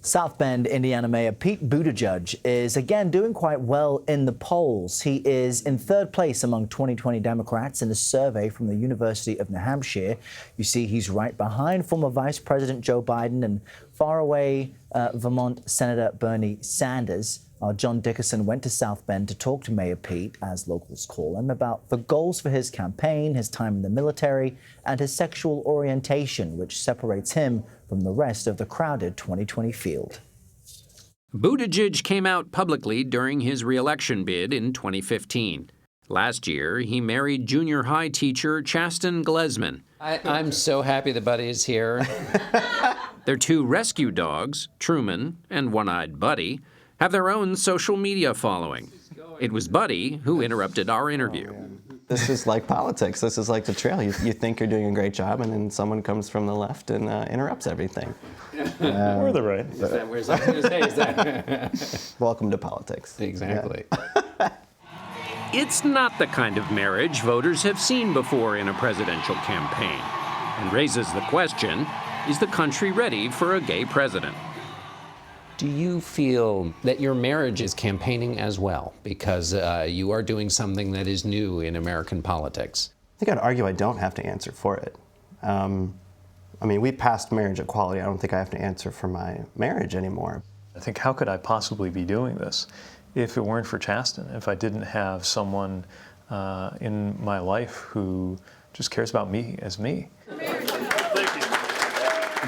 South Bend, Indiana Mayor Pete Buttigieg is again doing quite well in the polls. He is in third place among 2020 Democrats in a survey from the University of New Hampshire. You see, he's right behind former Vice President Joe Biden and faraway Vermont Senator Bernie Sanders. John Dickerson went to South Bend to talk to Mayor Pete, as locals call him, about the goals for his campaign, his time in the military, and his sexual orientation, which separates him from the rest of the crowded 2020 field. Buttigieg came out publicly during his re-election bid in 2015. Last year, he married junior high teacher Chasten Glesman. I'm so happy that Buddy is here. Their two rescue dogs, Truman and One-Eyed Buddy, have their own social media following. It was Buddy who interrupted our interview. This is like politics. This is like the trail. You think you're doing a great job, and then someone comes from the left and interrupts everything. Or the right. Welcome to politics. Exactly. Yeah. It's not the kind of marriage voters have seen before in a presidential campaign, and raises the question, is the country ready for a gay president? Do you feel that your marriage is campaigning as well, because you are doing something that is new in American politics? I think I'd argue I don't have to answer for it. I mean, we passed marriage equality. I don't think I have to answer for my marriage anymore. I think, how could I possibly be doing this if it weren't for Chasten, if I didn't have someone in my life who just cares about me as me?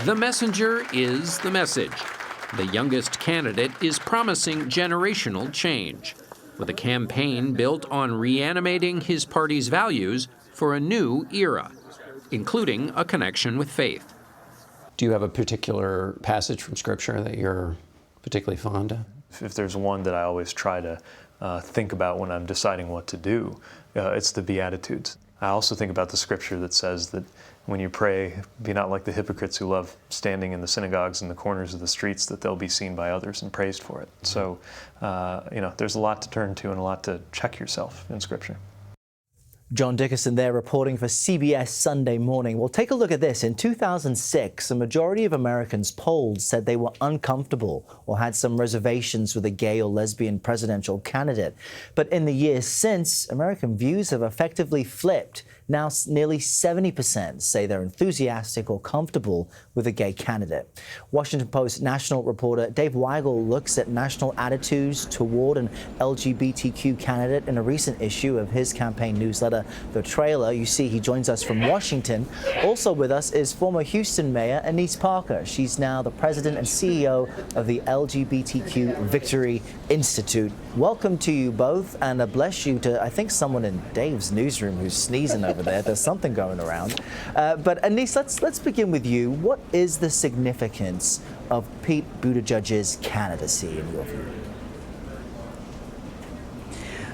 The messenger is the message. The youngest candidate is promising generational change, with a campaign built on reanimating his party's values for a new era, including a connection with faith. Do you have a particular passage from Scripture that you're particularly fond of? If there's one that I always try to think about when I'm deciding what to do, it's the Beatitudes. I also think about the Scripture that says that when you pray, be not like the hypocrites who love standing in the synagogues and the corners of the streets, that they'll be seen by others and praised for it. So, there's a lot to turn to and a lot to check yourself in Scripture. John Dickerson there reporting for CBS Sunday Morning. Well, take a look at this. In 2006, a majority of Americans polled said they were uncomfortable or had some reservations with a gay or lesbian presidential candidate. But in the years since, American views have effectively flipped. Now nearly 70% say they're enthusiastic or comfortable with a gay candidate. Washington Post national reporter Dave Weigel looks at national attitudes toward an LGBTQ candidate in a recent issue of his campaign newsletter, The Trailer. You see, he joins us from Washington. Also with us is former Houston Mayor Annise Parker. She's now the president and CEO of the LGBTQ Victory Institute. Welcome to you both, and a bless you to, I think, someone in Dave's newsroom who's sneezing over there. There's something going around. But Annise, let's begin with you. What is the significance of Pete Buttigieg's candidacy in your view?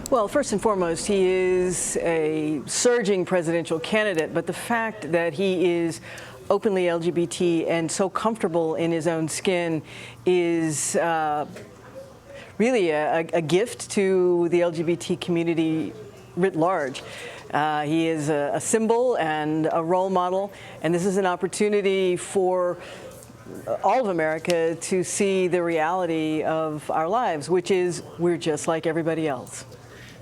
Well, first and foremost, he is a surging presidential candidate, but the fact that he is openly LGBT and so comfortable in his own skin is really a gift to the LGBT community writ large. He is a symbol and a role model, and this is an opportunity for all of America to see the reality of our lives, which is we're just like everybody else.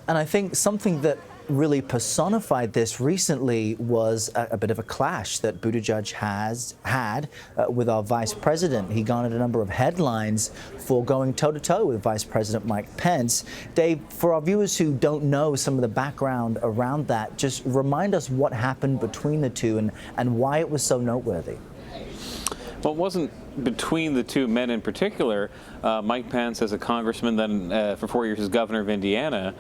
And I think something that really personified this recently was a bit of a clash that Buttigieg has had with our vice president. He garnered a number of headlines for going toe-to-toe with Vice President Mike Pence. Dave, for our viewers who don't know some of the background around that, just remind us what happened between the two and why it was so noteworthy. Well, it wasn't between the two men in particular. Mike Pence, as a congressman, then for 4 years as governor of Indiana,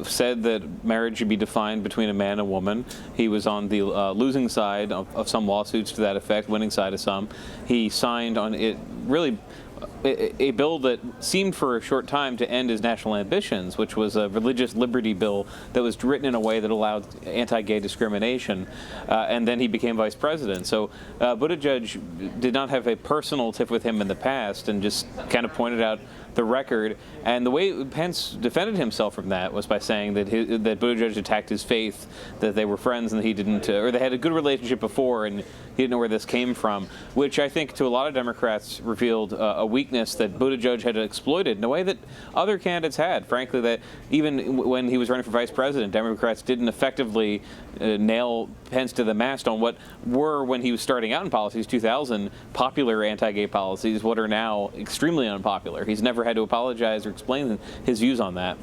said that marriage should be defined between a man and a woman. He was on the losing side of some lawsuits to that effect, winning side of some. He signed on it really a bill that seemed for a short time to end his national ambitions, which was a religious liberty bill that was written in a way that allowed anti-gay discrimination, and then he became vice president. So Buttigieg did not have a personal tiff with him in the past and just kind of pointed out the record. And the way Pence defended himself from that was by saying that that Buttigieg attacked his faith, that they were friends and that he didn't, or they had a good relationship before, and He didn't know where this came from, which I think to a lot of Democrats revealed a weakness that Buttigieg had exploited in a way that other candidates had. Frankly, that even when he was running for vice president, Democrats didn't effectively nail Pence to the mast on what were, when he was starting out in politics, 2000, popular anti-gay policies, what are now extremely unpopular. He's never had to apologize or explain his views on that.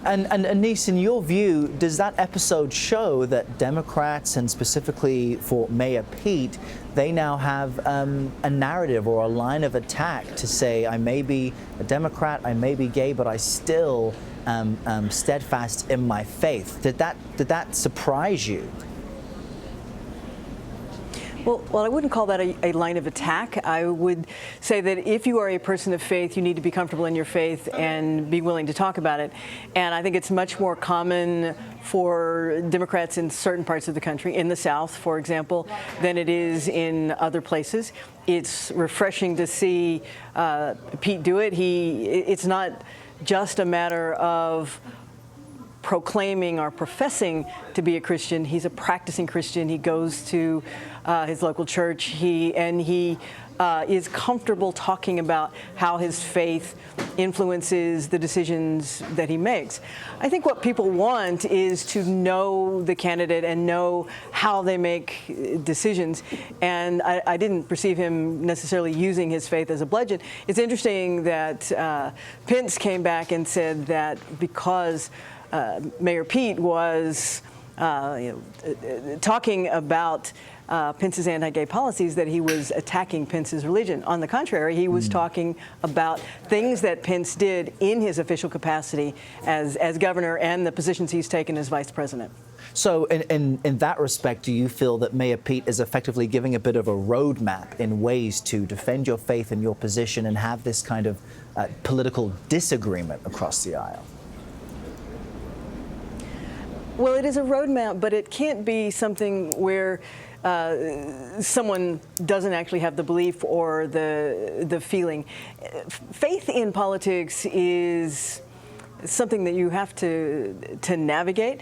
And Annise, in your view, does that episode show that Democrats, and specifically for Mayor Pete, they now have a narrative or a line of attack to say, I may be a Democrat, I may be gay, but I still am steadfast in my faith? Did that surprise you? Well, I wouldn't call that a line of attack. I would say that if you are a person of faith, you need to be comfortable in your faith and be willing to talk about it. And I think it's much more common for Democrats in certain parts of the country, in the South, for example, than it is in other places. It's refreshing to see Pete do it. It's not just a matter of proclaiming or professing to be a Christian. He's a practicing Christian. He goes to his local church. He is comfortable talking about how his faith influences the decisions that he makes. I think what people want is to know the candidate and know how they make decisions. And I didn't perceive him necessarily using his faith as a bludgeon. It's interesting that Pence came back and said that because Mayor Pete was talking about Pence's anti-gay policies, that he was attacking Pence's religion. On the contrary, he was talking about things that Pence did in his official capacity as governor and the positions he's taken as vice president. So in that respect, do you feel that Mayor Pete is effectively giving a bit of a roadmap in ways to defend your faith and your position and have this kind of political disagreement across the aisle? Well, it is a roadmap, but it can't be something where someone doesn't actually have the belief or the feeling. Faith in politics is something that you have to navigate,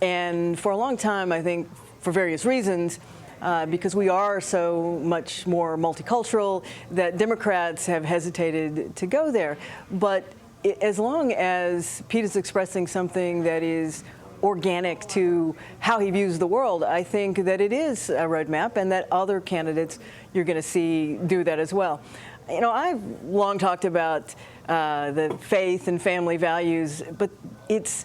and for a long time, I think, for various reasons, because we are so much more multicultural, that Democrats have hesitated to go there. But as long as Pete is expressing something that is organic to how he views the world, I think that it is a roadmap, and that other candidates you're going to see do that as well. You know, I've long talked about the faith and family values, but it's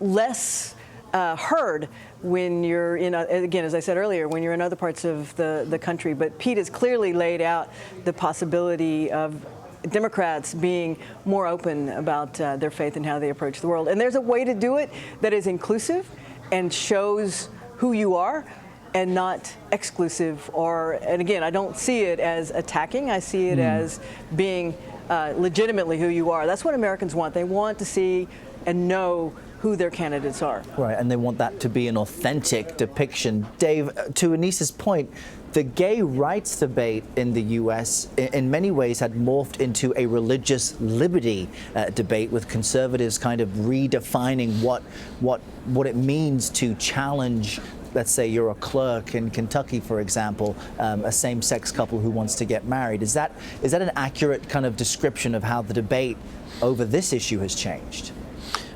less heard when you're in, again, as I said earlier, when you're in other parts of the country. But Pete has clearly laid out the possibility of Democrats being more open about their faith and how they approach the world. And there's a way to do it that is inclusive and shows who you are and not exclusive. And again, I don't see it as attacking. I see it as being legitimately who you are. That's what Americans want. They want to see and know who their candidates are. Right, and they want that to be an authentic depiction. Dave, to Annise's point, the gay rights debate in the U.S. in many ways had morphed into a religious liberty debate, with conservatives kind of redefining what it means to challenge. Let's say you're a clerk in Kentucky, for example, a same-sex couple who wants to get married. Is that an accurate kind of description of how the debate over this issue has changed?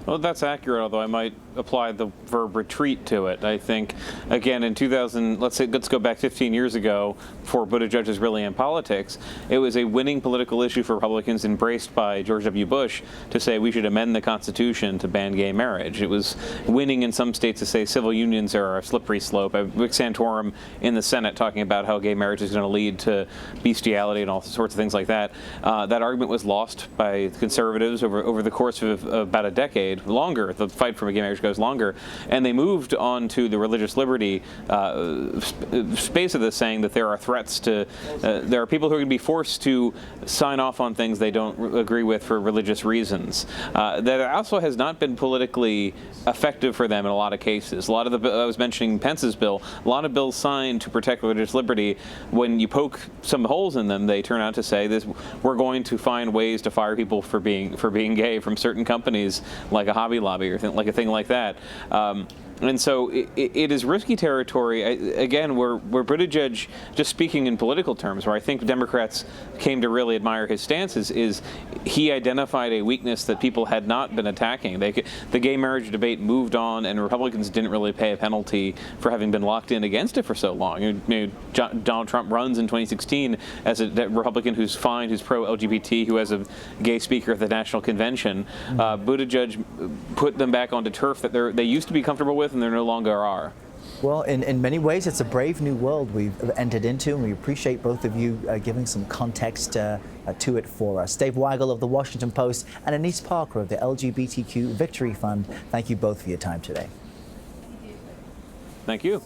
Well, that's accurate, although I might apply the verb retreat to it. I think, again, in 2000, let's go back 15 years ago, before Buttigieg was really in politics, it was a winning political issue for Republicans, embraced by George W. Bush, to say we should amend the Constitution to ban gay marriage. It was winning in some states to say civil unions are a slippery slope. Rick Santorum in the Senate talking about how gay marriage is going to lead to bestiality and all sorts of things like that. That argument was lost by conservatives over the course of about a decade, longer. The fight for gay marriage goes longer, and they moved on to the religious liberty space of this, saying that there are threats to, there are people who are going to be forced to sign off on things they don't agree with for religious reasons. That also has not been politically effective for them in a lot of cases. A lot of I was mentioning Pence's bill, a lot of bills signed to protect religious liberty, when you poke some holes in them, they turn out to say this: we're going to find ways to fire people for being gay from certain companies, like a Hobby Lobby or like a thing like that. And so it is risky territory, again, where Buttigieg, just speaking in political terms, where I think Democrats came to really admire his stances, is he identified a weakness that people had not been attacking. The gay marriage debate moved on, and Republicans didn't really pay a penalty for having been locked in against it for so long. Donald Trump runs in 2016 as a Republican who's fine, who's pro-LGBT, who has a gay speaker at the national convention. Buttigieg put them back onto turf that they used to be comfortable with, and they no longer are. Well, in many ways, it's a brave new world we've entered into, and we appreciate both of you giving some context to it for us. Dave Weigel of the Washington Post and Annise Parker of the LGBTQ Victory Fund, thank you both for your time today. Thank you.